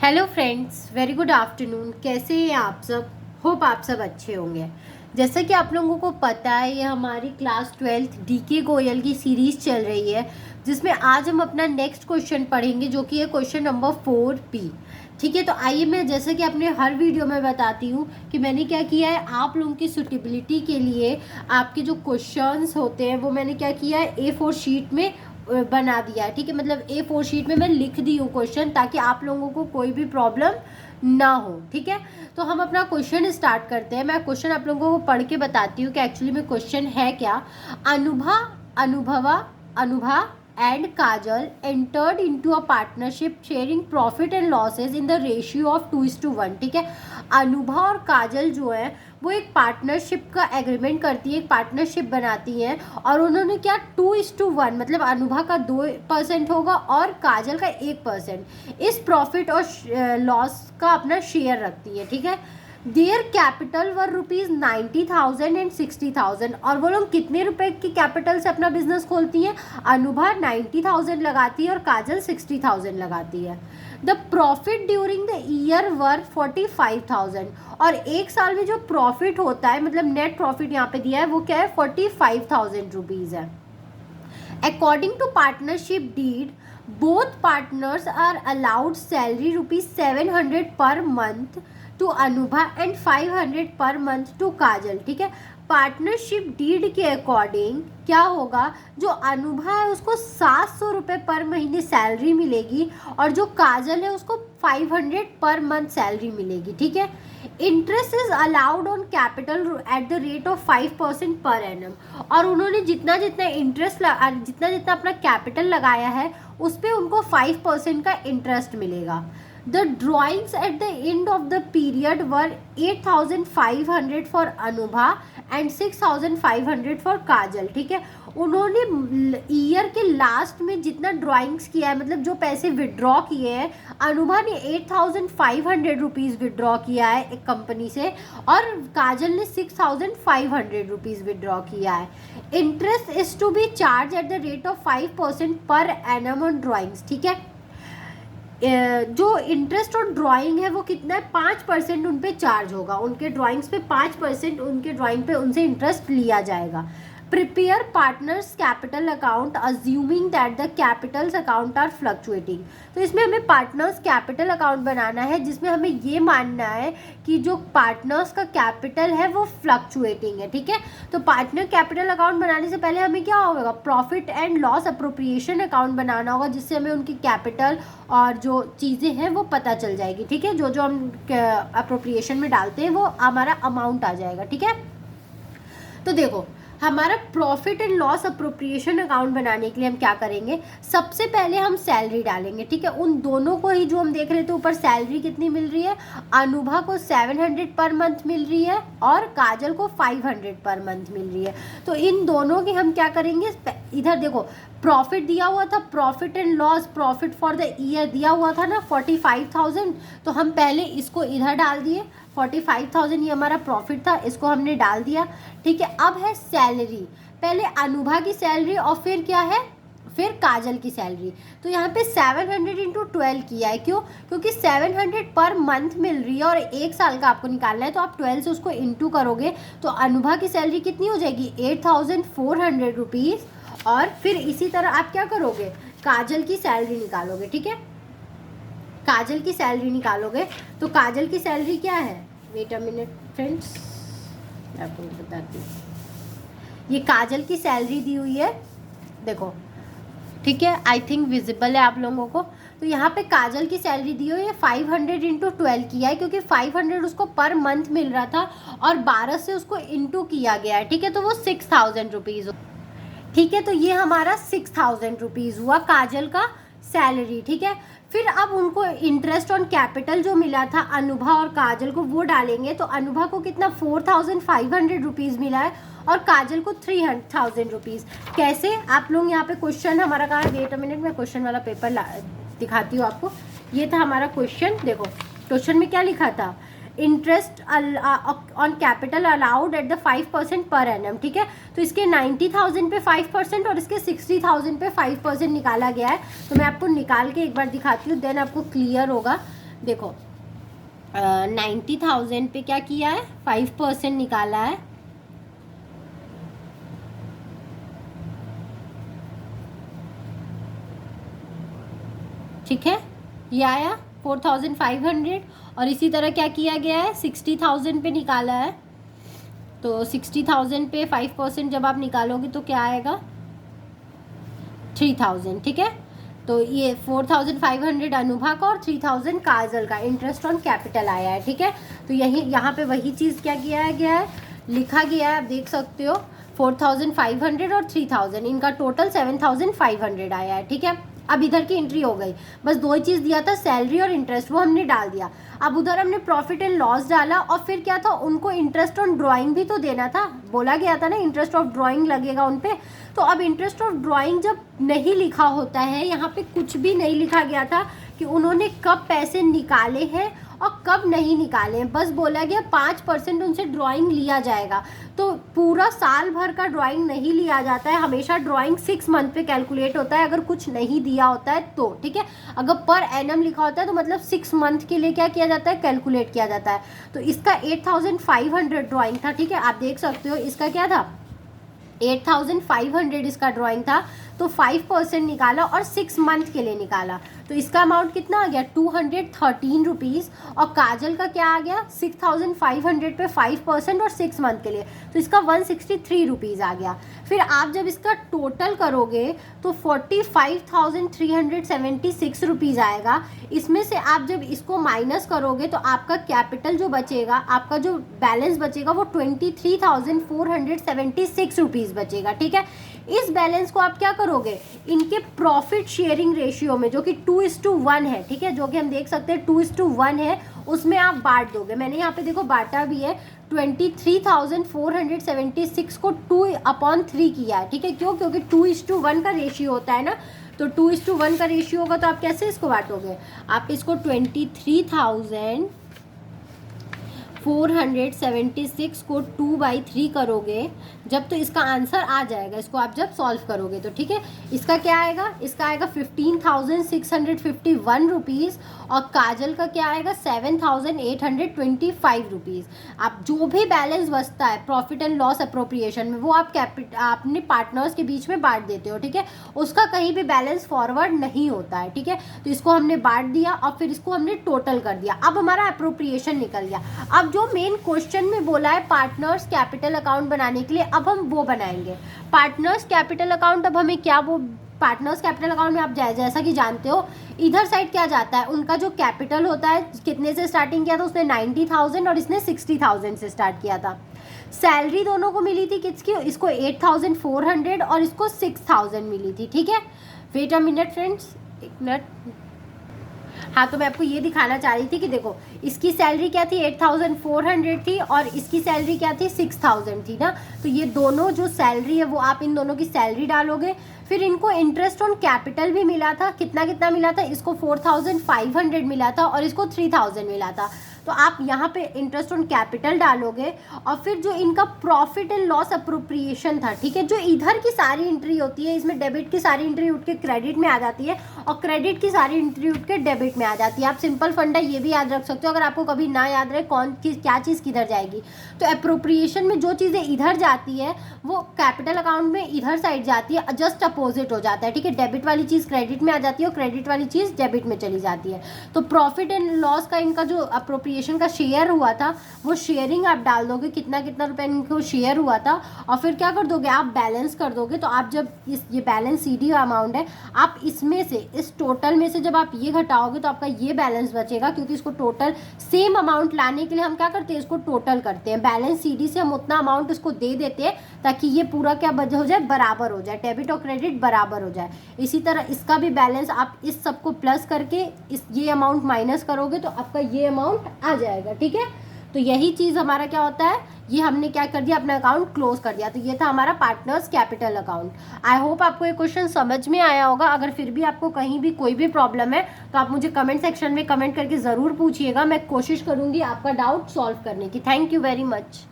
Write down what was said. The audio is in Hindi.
Hello friends, very good afternoon. कैसे हैं आप सब? होप आप सब अच्छे होंगे। जैसा कि आप लोगों को पता है, ये हमारी क्लास 12th डीके गोयल की सीरीज़ चल रही है, जिसमें आज हम अपना नेक्स्ट क्वेश्चन पढ़ेंगे, जो कि है क्वेश्चन नंबर 4P। ठीक है, तो आइए मैं जैसे कि अपने हर वीडियो में बताती हूँ कि मैंने क्या किया है, आप लोगों की सुटेबिलिटी के लिए आपके जो क्वेश्चंस होते हैं वो मैंने क्या किया है, A4 शीट में बना दिया है। ठीक है, मतलब A4 शीट में मैं लिख दी हूँ क्वेश्चन, ताकि आप लोगों को कोई भी प्रॉब्लम ना हो। ठीक है, तो हम अपना क्वेश्चन स्टार्ट करते हैं। मैं क्वेश्चन आप लोगों को पढ़ के बताती हूँ कि एक्चुअली में क्वेश्चन है क्या। Anubha and Kajal entered into a partnership sharing profit and losses in the ratio of 2:1। ठीक है, अनुभा और काजल जो है वो एक पार्टनरशिप का एग्रीमेंट करती है, एक पार्टनरशिप बनाती हैं, और उन्होंने क्या 2:1, मतलब अनुभा का 2% होगा और काजल का 1% इस प्रॉफिट और लॉस का अपना शेयर रखती है। ठीक है, देयर कैपिटल वर ₹90,000 एंड 60,000। और वो लोग कितने रुपए की कैपिटल से अपना बिजनेस खोलती हैं? अनुभा 90,000 लगाती है और काजल 60,000 लगाती है। The profit during the year वर 45,000। और एक साल में जो प्रॉफिट होता है, मतलब नेट प्रॉफिट यहाँ पे दिया है, वो क्या है, 45,000 रुपीज़ है। According to partnership deed, both partners are allowed salary ₹700 per month to Anubha and 500 per month to काजल। ठीक है, पार्टनरशिप डीड के अकॉर्डिंग क्या होगा, जो अनुभा है उसको 700 रुपये पर महीने सैलरी मिलेगी, और जो काजल है उसको 500 पर मंथ सैलरी मिलेगी। ठीक है, interest is allowed on capital eight the rate of 5% per annum. और उन्होंने जितना जितना इंटरेस्ट जितना जितना अपना कैपिटल लगाया है उस पर उनको 5% का इंटरेस्ट मिलेगा। The drawings at the end of the period were 8,500 for Anubha and 6,500 for Kajal. ठीक है, उन्होंने ईयर के लास्ट में जितना ड्राइंग्स किया है, मतलब जो पैसे विड्रॉ किए हैं, अनुभा ने 8,500 रुपीज़ विड्रॉ किया है एक कंपनी से, और काजल ने 6,500 रुपीज़ विड्रॉ किया है। Interest is to be charge at the rate of 5% per annum on drawings. ठीक है, जो इंटरेस्ट और ड्राइंग है वो कितना है, 5% उन पे चार्ज होगा, उनके ड्राइंग्स पे 5% उनके ड्राइंग पे उनसे इंटरेस्ट लिया जाएगा। Prepare partners capital account assuming that the capitals account are fluctuating. तो इसमें हमें पार्टनर्स कैपिटल अकाउंट बनाना है, जिसमें हमें ये मानना है कि जो पार्टनर्स का कैपिटल है वो फ्लक्चुएटिंग है। ठीक है, तो पार्टनर कैपिटल अकाउंट बनाने से पहले हमें क्या होगा, profit and loss appropriation account बनाना होगा, जिससे हमें उनकी कैपिटल और जो चीज़ें हैं वो पता चल जाएगी। ठीक है, जो जो हम अप्रोप्रिएशन में डालते हैं वो हमारा अमाउंट आ जाएगा। ठीक है, तो देखो हमारा profit and loss appropriation account बनाने के लिए हम क्या करेंगे, सबसे पहले हम सैलरी डालेंगे। ठीक है, उन दोनों को ही जो हम देख रहे थे ऊपर, सैलरी कितनी मिल रही है, अनुभा को 700 पर मंथ मिल रही है और काजल को 500 पर मंथ मिल रही है। तो इन दोनों की हम क्या करेंगे, इधर देखो प्रॉफिट दिया हुआ था, profit and loss, profit for the year दिया हुआ था ना 45,000, तो हम पहले इसको इधर डाल दिए। 45,000 ये हमारा प्रॉफिट था, इसको हमने डाल दिया। ठीक है, अब है सैलरी, पहले अनुभा की सैलरी और फिर क्या है, फिर काजल की सैलरी। तो यहाँ पे 700 इंटू 12 किया है, क्यों, क्योंकि 700 पर मंथ मिल रही है और एक साल का आपको निकालना है, तो आप 12 से उसको इंटू करोगे तो अनुभा की सैलरी कितनी हो जाएगी, 8,400 रुपीज़। और फिर इसी तरह आप क्या करोगे, काजल की सैलरी निकालोगे। ठीक है, काजल की सैलरी निकालोगे तो काजल की सैलरी क्या है, वेट अ मिनट फ्रेंड्स, मैं आपको बताती हूँ। ये काजल की सैलरी दी हुई है, देखो। ठीक है, आई थिंक विजिबल है आप लोगों को। तो यहाँ पे काजल की सैलरी दी हुई है, 500 इंटू 12 किया है, क्योंकि 500 उसको पर मंथ मिल रहा था और 12 से उसको इंटू किया गया है। ठीक है, तो वो 6,000 रुपीज़। ठीक है, तो ये हमारा 6,000 रुपीज़ हुआ काजल का सैलरी। ठीक है, फिर अब उनको इंटरेस्ट ऑन कैपिटल जो मिला था अनुभा और काजल को, वो डालेंगे। तो अनुभा को कितना 4,500 रुपीज़ मिला है और काजल को 3,000 रुपीज़। कैसे, आप लोग यहाँ पे क्वेश्चन हमारा कहा, वेट अ मिनट, मैं क्वेश्चन वाला पेपर दिखाती हूँ आपको। ये था हमारा क्वेश्चन, देखो क्वेश्चन में क्या लिखा था, interest on capital allowed at the 5% per annum. ठीक है, तो इसके 90,000 पे 5% और इसके 60,000 पे 5% निकाला गया है। तो मैं आपको निकाल के एक बार दिखाती हूँ, देन आपको क्लियर होगा। देखो 90,000 पे क्या किया है, 5% निकाला है, ठीक है, ये आया 4,500। और इसी तरह क्या किया गया है, 60,000 पे निकाला है, तो 60,000 पे 5% जब आप निकालोगे तो क्या आएगा, 3,000, ठीक है। तो ये 4,500 अनुभा का और 3,000 काजल का इंटरेस्ट ऑन कैपिटल आया है, ठीक है। तो यही यहाँ पे वही चीज़ क्या किया गया है, लिखा गया है, आप देख सकते हो 4,500 और 3,000, इनका टोटल 7,500 आया है, ठीक है। अब इधर की एंट्री हो गई, बस दो ही चीज़ दिया था, सैलरी और इंटरेस्ट, वो हमने डाल दिया। अब उधर हमने प्रॉफिट एंड लॉस डाला, और फिर क्या था, उनको इंटरेस्ट ऑन ड्राइंग भी तो देना था, बोला गया था ना इंटरेस्ट ऑफ ड्राइंग लगेगा उन पे। तो अब इंटरेस्ट ऑफ ड्राइंग जब नहीं लिखा होता है, यहाँ पे कुछ भी नहीं लिखा गया था कि उन्होंने कब पैसे निकाले हैं और कब नहीं निकाले हैं, बस बोला गया 5% उनसे ड्राइंग लिया जाएगा। तो पूरा साल भर का ड्राइंग नहीं लिया जाता है, हमेशा ड्राइंग 6 मंथ पे कैलकुलेट होता है, अगर कुछ नहीं दिया होता है तो, ठीक है। अगर पर एनम लिखा होता है तो मतलब 6 मंथ के लिए क्या किया जाता है, कैलकुलेट किया जाता है। तो इसका 8,500 ड्राइंग था, ठीक है, आप देख सकते हो इसका क्या था, 8,500 इसका ड्राइंग था। तो 5% निकाला और 6 मंथ के लिए निकाला, तो इसका अमाउंट कितना आ गया, 213 रुपीज़। और काजल का क्या आ गया, 6,500 पे 5% और 6 मंथ के लिए, तो इसका 163 रुपीज़ आ गया। फिर आप जब इसका टोटल करोगे तो 45,376 रुपीज़ आएगा। इसमें से आप जब इसको माइनस करोगे तो आपका कैपिटल जो बचेगा, आपका जो बैलेंस बचेगा वो 23,476 रुपीज़ बचेगा, ठीक है। इस बैलेंस को आप क्या करोगे, इनके प्रॉफिट शेयरिंग रेशियो में, जो कि 2:1 है, ठीक है, जो कि हम देख सकते हैं 2:1 है, उसमें आप बांट दोगे। मैंने यहाँ पे देखो बांटा भी है, 23,476 को 2/3 किया है, ठीक है। क्यों, क्योंकि 2:1 का रेशियो होता है ना, तो 2:1 का रेशियो होगा तो आप कैसे इसको बांटोगे, आप इसको 23,476 को 2/3 करोगे जब, तो इसका आंसर आ जाएगा, इसको आप जब सॉल्व करोगे तो, ठीक है। इसका क्या आएगा, इसका आएगा 15,651 रुपीज़, और काजल का क्या आएगा 7,825 रुपीज़। आप जो भी बैलेंस बचता है प्रॉफिट एंड लॉस अप्रोप्रिएशन में, वो आप अपने पार्टनर्स के बीच में बांट देते हो, ठीक है। उसका कहीं भी बैलेंस फॉरवर्ड नहीं होता है, ठीक है। तो इसको हमने बांट दिया और फिर इसको हमने टोटल कर दिया, अब हमारा अप्रोप्रिएशन निकल गया। अब जो मेन क्वेश्चन में बोला है पार्टनर्स कैपिटल अकाउंट बनाने के लिए, अब हम वो बनाएंगे पार्टनर्स कैपिटल अकाउंट। अब हमें क्या, वो पार्टनर्स कैपिटल अकाउंट में आप जैसा कि जानते हो, इधर साइड क्या जाता है, उनका जो कैपिटल होता है, कितने से स्टार्टिंग किया था उसने 90,000 और इसने 60,000 से स्टार्ट किया था। सैलरी दोनों को मिली थी किसकी, इसको 8,400 और इसको 6,000 मिली थी, ठीक है। वेट अ मिनट फ्रेंड्स, एक मिनट, हाँ, तो मैं आपको ये दिखाना चाह रही थी कि देखो इसकी सैलरी क्या थी, 8,400 थी, और इसकी सैलरी क्या थी, 6,000 थी ना। तो ये दोनों जो सैलरी है वो आप इन दोनों की सैलरी डालोगे। फिर इनको इंटरेस्ट ऑन कैपिटल भी मिला था, कितना कितना मिला था, इसको 4,500 मिला था और इसको 3,000 मिला था। तो आप यहाँ पे इंटरेस्ट ऑन कैपिटल डालोगे, और फिर जो इनका प्रॉफिट एंड लॉस अप्रोप्रिएशन था, ठीक है, जो इधर की सारी एंट्री होती है, इसमें डेबिट की सारी एंट्री उठ के क्रेडिट में आ जाती है और क्रेडिट की सारी एंट्री उठ के डेबिट में आ जाती है। आप सिंपल फंडा ये भी याद रख सकते हो, अगर आपको कभी ना याद रहे क्या चीज़ किधर जाएगी। तो अप्रोप्रिएशन में जो चीज़ें इधर जाती है वो कैपिटल अकाउंट में इधर साइड जाती है, जस्ट अपोजिट हो जाता है, ठीक है। डेबिट वाली चीज़ क्रेडिट में आ जाती है और क्रेडिट वाली चीज़ डेबिट में चली जाती है। तो प्रॉफिट एंड लॉस का इनका जो अप्रोप्रिएशन का शेयर हुआ था, वो शेयरिंग आप डाल दोगे, कितना कितना रुपए इनको शेयर हुआ था, और फिर क्या कर दोगे, आप बैलेंस कर दोगे। तो आप जब ये बैलेंस सीडी अमाउंट है, आप इसमें से, इस टोटल में से जब आप ये घटाओगे तो आपका ये बैलेंस बचेगा, क्योंकि इसको टोटल सेम अमाउंट लाने के लिए हम क्या करते हैं, इसको टोटल करते हैं। बैलेंस सीडी से हम उतना अमाउंट इसको दे देते हैं ताकि ये पूरा क्या हो जाए, बराबर हो जाए, डेबिट और क्रेडिट बराबर हो जाए। इसी तरह इसका भी बैलेंस आप इस सबको प्लस करके ये अमाउंट माइनस करोगे तो आपका ये अमाउंट आ जाएगा, ठीक है। तो यही चीज़ हमारा क्या होता है, ये हमने क्या कर दिया, अपना अकाउंट क्लोज कर दिया। तो ये था हमारा partners capital account. I hope आपको ये क्वेश्चन समझ में आया होगा। अगर फिर भी आपको कहीं भी कोई भी प्रॉब्लम है तो आप मुझे कमेंट सेक्शन में कमेंट करके ज़रूर पूछिएगा, मैं कोशिश करूँगी आपका डाउट सॉल्व करने की। Thank you very much.